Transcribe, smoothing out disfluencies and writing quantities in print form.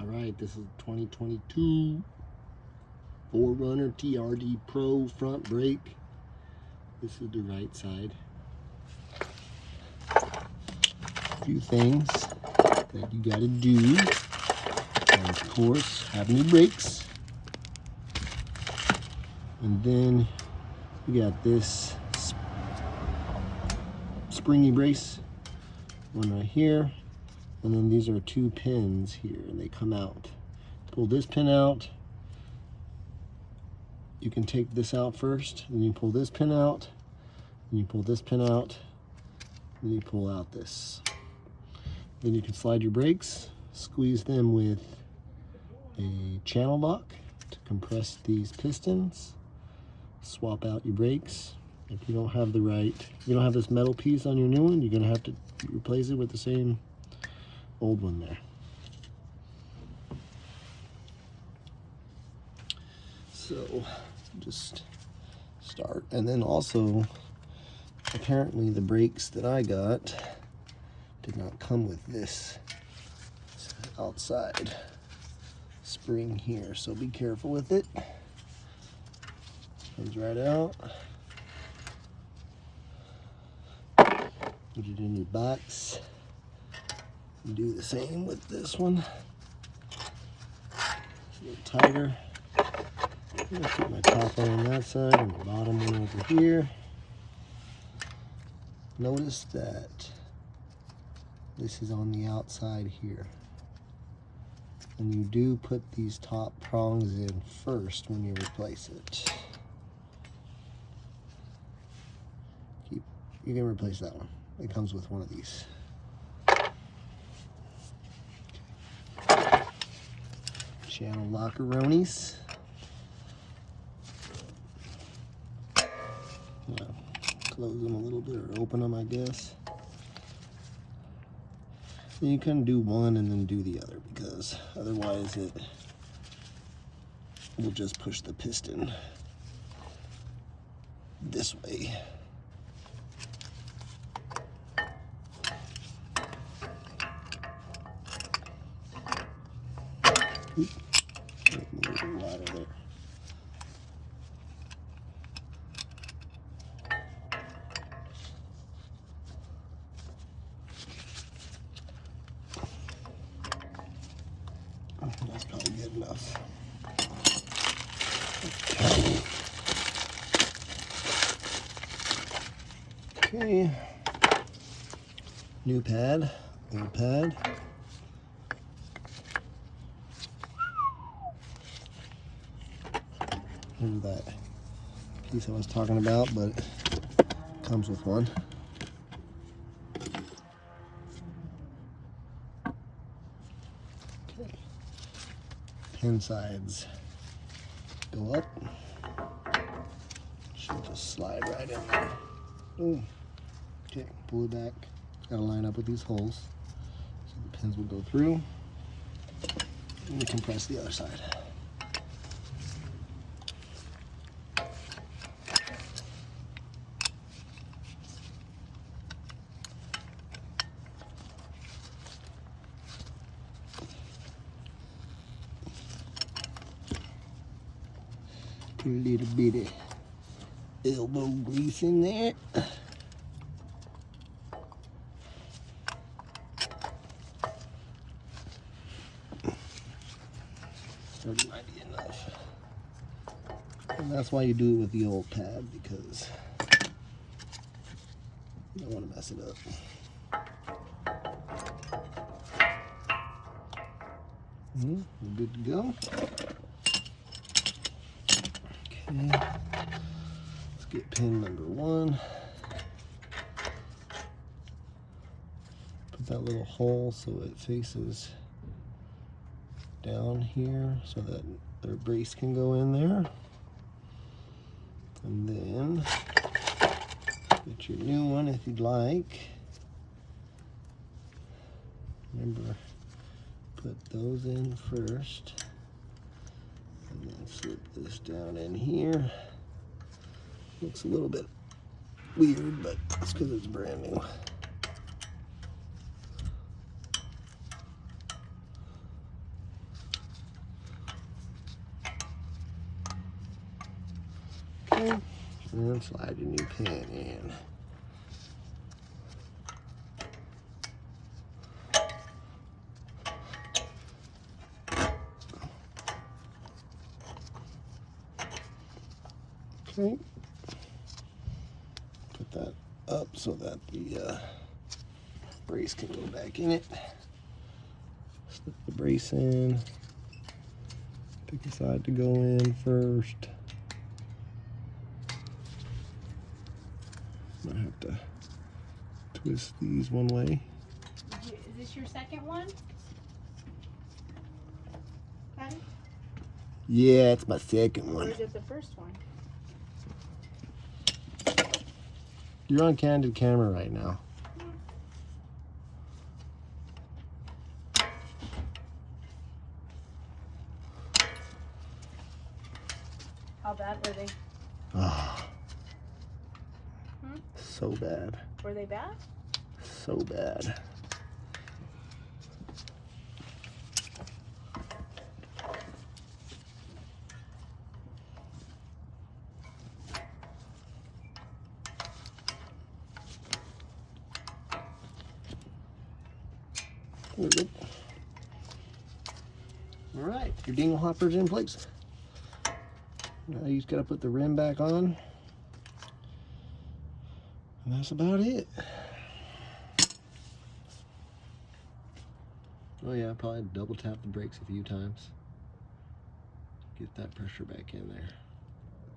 Alright, this is 2022 4Runner TRD Pro front brake. This is the right side. A few things that you gotta do. And of course, have new brakes. And then you got this springy brace, one right here. And then these are two pins here, and they come out. Pull this pin out. You can take this out first, and you pull this pin out, and you pull this pin out, and you pull out this. Then you can slide your brakes, squeeze them with a channel lock to compress these pistons, swap out your brakes. If you don't have this metal piece on your new one, you're gonna have to replace it with the same old one there. So just start, and then also apparently the brakes that I got did not come with this outside spring here, so be careful with it. Comes right out. Put it in your box. Do the same with this one. It's a little tighter. I'm gonna put my top one on that side and the bottom one over here. Notice that this is on the outside here. And you do put these top prongs in first when you replace it. You can replace that one. It comes with one of these. Channel lockeronis. Close them a little bit, or open them, I guess. And you can do one and then do the other, because otherwise it will just push the piston this way. Oops. A little bit wider there. That's probably good enough. Okay. New pad, old pad. Here's that piece I was talking about, but it comes with one. Okay. Pin sides go up. Should just slide right in there. Ooh. Okay, pull it back. Gotta line up with these holes so the pins will go through. And we compress the other side. Put a little bit of elbow grease in there. That might be enough. And that's why you do it with the old pad, because you don't want to mess it up. We're good to go. Okay, let's get pin number one. Put that little hole so it faces down here so that their brace can go in there. And then get your new one if you'd like. Remember, put those in first. And then slip this down in here. Looks a little bit weird, but it's because it's brand new. Okay. And slide your new pin in. Okay. Put that up so that the brace can go back in it. Slip the brace in. Pick a side to go in first. Might have to twist these one way. Is this your second one? Patty? Yeah, it's my second Or one. is it the first one? You're on candid camera right now. How bad were they? Oh, so bad. Were they bad? So bad. There we go. All right, your dingle hopper's in place. Now you just gotta put the rim back on. And that's about it. Oh yeah, probably double tap the brakes a few times. Get that pressure back in there.